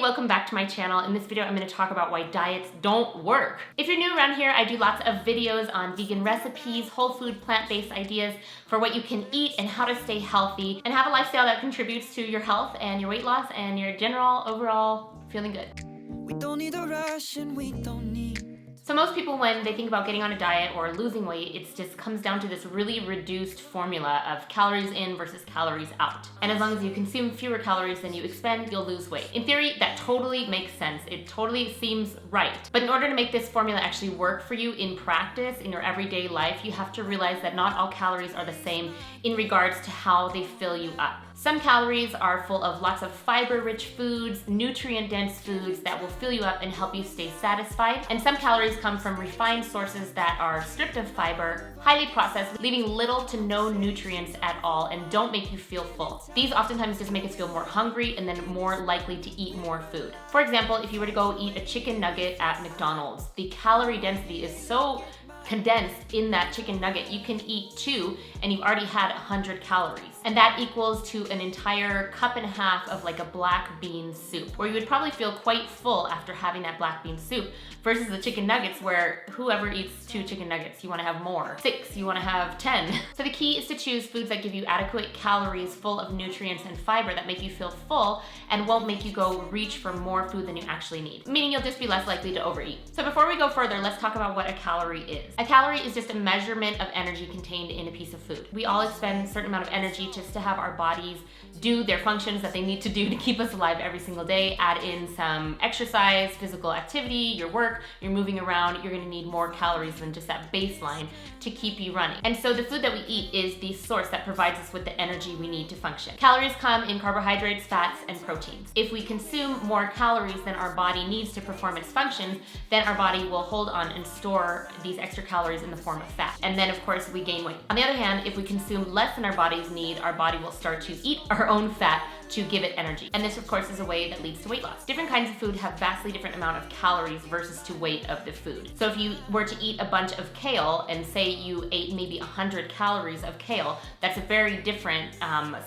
welcome back to my channel. In this video, I'm going to talk about why diets don't work. If you're new around here, I do lots of videos on vegan recipes, whole food, plant-based ideas for what you can eat and how to stay healthy and have a lifestyle that contributes to your health and your weight loss and your general overall feeling good. We don't need a rush and we don't need. So most people, when they think about getting on a diet or losing weight, it just comes down to this really reduced formula of calories in versus calories out. And as long as you consume fewer calories than you expend, you'll lose weight. In theory, that totally makes sense. It totally seems right. But in order to make this formula actually work for you in practice, in your everyday life, you have to realize that not all calories are the same in regards to how they fill you up. Some calories are full of lots of fiber-rich foods, nutrient-dense foods that will fill you up and help you stay satisfied. And some calories come from refined sources that are stripped of fiber, highly processed, leaving little to no nutrients at all and don't make you feel full. These oftentimes just make us feel more hungry and then more likely to eat more food. For example, if you were to go eat a chicken nugget at McDonald's, the calorie density is so condensed in that chicken nugget, you can eat 2 and you've already had 100 calories. And that equals to an entire cup and a half of like a black bean soup, where you would probably feel quite full after having that black bean soup, versus the chicken nuggets where whoever eats 2 chicken nuggets, you wanna have more. 6, you wanna have 10. So the key is to choose foods that give you adequate calories full of nutrients and fiber that make you feel full and won't make you go reach for more food than you actually need, meaning you'll just be less likely to overeat. So before we go further, let's talk about what a calorie is. A calorie is just a measurement of energy contained in a piece of food. We all expend a certain amount of energy just to have our bodies do their functions that they need to do to keep us alive every single day. Add in some exercise, physical activity, your work, you're moving around, you're gonna need more calories than just that baseline to keep you running. And so the food that we eat is the source that provides us with the energy we need to function. Calories come in carbohydrates, fats, and proteins. If we consume more calories than our body needs to perform its functions, then our body will hold on and store these extra calories in the form of fat. And then of course we gain weight. On the other hand, if we consume less than our bodies need, our body will start to eat our own fat to give it energy. And this of course is a way that leads to weight loss. Different kinds of food have vastly different amount of calories versus to weight of the food. So if you were to eat a bunch of kale and say you ate maybe 100 calories of kale, that's a very different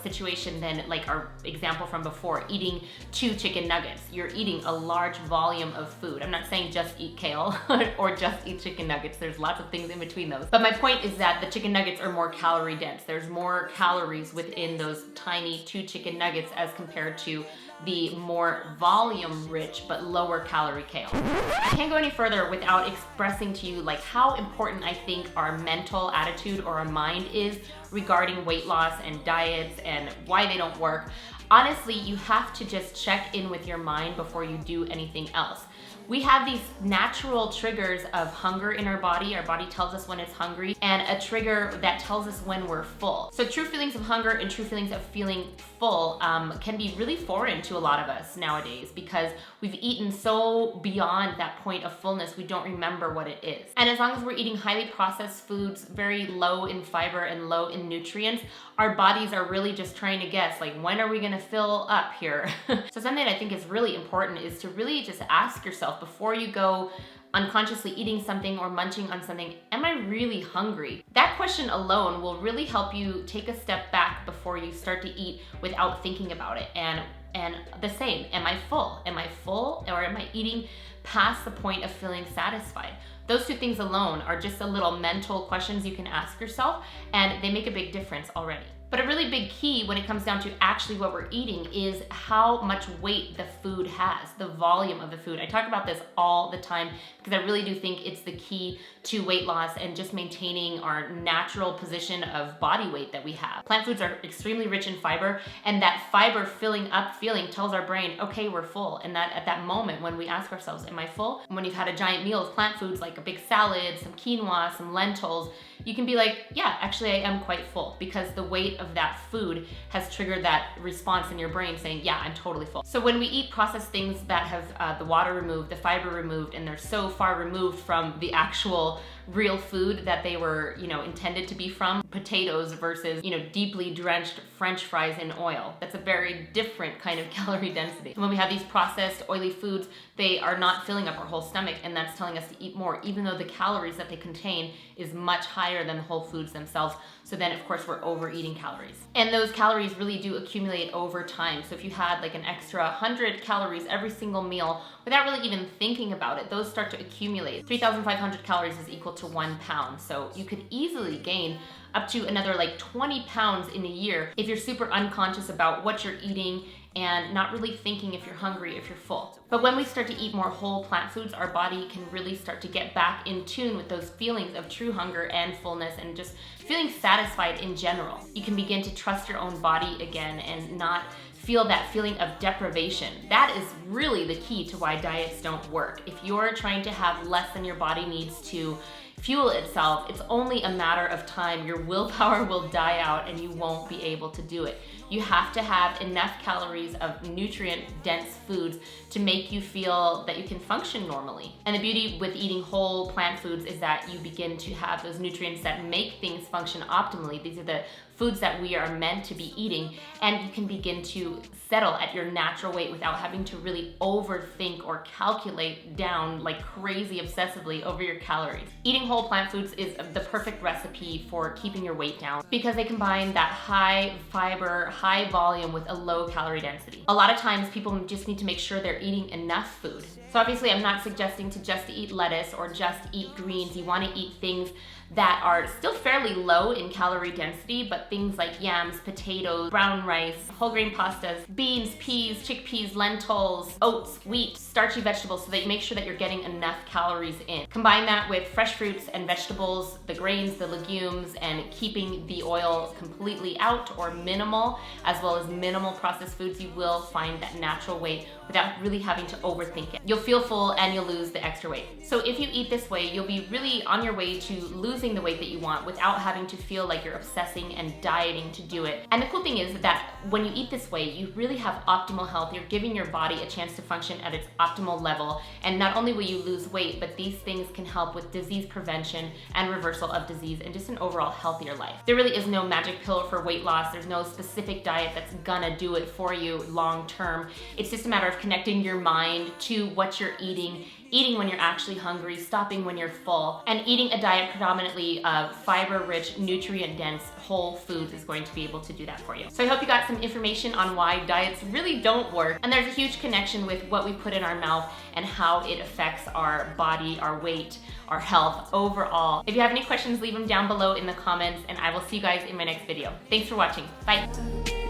situation than like our example from before, eating 2 chicken nuggets. You're eating a large volume of food. I'm not saying just eat kale or just eat chicken nuggets. There's lots of things in between those. But my point is that the chicken nuggets are more calorie dense. There's more calories within those tiny 2 chicken nuggets as compared to the more volume rich but lower calorie kale. I can't go any further without expressing to you like how important I think our mental attitude or our mind is regarding weight loss and diets and why they don't work. Honestly, you have to just check in with your mind before you do anything else. We have these natural triggers of hunger in our body. Our body tells us when it's hungry, and a trigger that tells us when we're full. So true feelings of hunger and true feelings of feeling full can be really foreign to a lot of us nowadays because we've eaten so beyond that point of fullness, we don't remember what it is. And as long as we're eating highly processed foods, very low in fiber and low in nutrients, our bodies are really just trying to guess, like, when are we gonna fill up here? So something that I think is really important is to really just ask yourself before you go unconsciously eating something or munching on something, am I really hungry? That question alone will really help you take a step back before you start to eat without thinking about it. And the same, am I full? Am I full, or am I eating past the point of feeling satisfied? Those 2 things alone are just a little mental questions you can ask yourself, and they make a big difference already. But a really big key when it comes down to actually what we're eating is how much weight the food has, the volume of the food. I talk about this all the time because I really do think it's the key to weight loss and just maintaining our natural position of body weight that we have. Plant foods are extremely rich in fiber, and that fiber filling up feeling tells our brain, okay, we're full. And that at that moment when we ask ourselves, am I full? When you've had a giant meal of plant foods like a big salad, some quinoa, some lentils, you can be like, yeah, actually I am quite full, because the weight of that food has triggered that response in your brain saying, yeah, I'm totally full. So when we eat processed things that have the water removed, the fiber removed, and they're so far removed from the actual real food that they were, intended to be from. Potatoes versus, deeply drenched French fries in oil. That's a very different kind of calorie density. When we have these processed oily foods, they are not filling up our whole stomach, and that's telling us to eat more, even though the calories that they contain is much higher than the whole foods themselves. So then, of course, we're overeating calories. And those calories really do accumulate over time. So if you had like an extra 100 calories every single meal without really even thinking about it, those start to accumulate. 3,500 calories is equal to 1 pound. So you could easily gain up to another like 20 pounds in a year if you're super unconscious about what you're eating and not really thinking if you're hungry, if you're full. But when we start to eat more whole plant foods, our body can really start to get back in tune with those feelings of true hunger and fullness and just feeling satisfied in general. You can begin to trust your own body again and not feel that feeling of deprivation. That is really the key to why diets don't work. If you're trying to have less than your body needs to fuel itself, it's only a matter of time. Your willpower will die out and you won't be able to do it. You have to have enough calories of nutrient-dense foods to make you feel that you can function normally. And the beauty with eating whole plant foods is that you begin to have those nutrients that make things function optimally. These are the foods that we are meant to be eating, and you can begin to settle at your natural weight without having to really overthink or calculate down like crazy obsessively over your calories. Eating whole plant foods is the perfect recipe for keeping your weight down because they combine that high fiber, high volume with a low calorie density. A lot of times people just need to make sure they're eating enough food. So obviously I'm not suggesting to just eat lettuce or just eat greens. You want to eat things that are still fairly low in calorie density, but things like yams, potatoes, brown rice, whole grain pastas, beans, peas, chickpeas, lentils, oats, wheat, starchy vegetables, so that you make sure that you're getting enough calories in. Combine that with fresh fruits and vegetables, the grains, the legumes, and keeping the oil completely out or minimal, as well as minimal processed foods, you will find that natural weight without really having to overthink it. You'll feel full and you'll lose the extra weight. So if you eat this way, you'll be really on your way to losing the weight that you want without having to feel like you're obsessing and dieting to do it. And the cool thing is that when you eat this way, you really have optimal health. You're giving your body a chance to function at its optimal level. And not only will you lose weight, but these things can help with disease prevention and reversal of disease and just an overall healthier life. There really is no magic pill for weight loss. There's no specific diet that's gonna do it for you long term. It's just a matter of connecting your mind to what you're eating when you're actually hungry, stopping when you're full, and eating a diet predominantly of fiber-rich, nutrient-dense whole foods is going to be able to do that for you. So I hope you got some information on why diets really don't work, and there's a huge connection with what we put in our mouth and how it affects our body, our weight, our health overall. If you have any questions, leave them down below in the comments, and I will see you guys in my next video. Thanks for watching. Bye.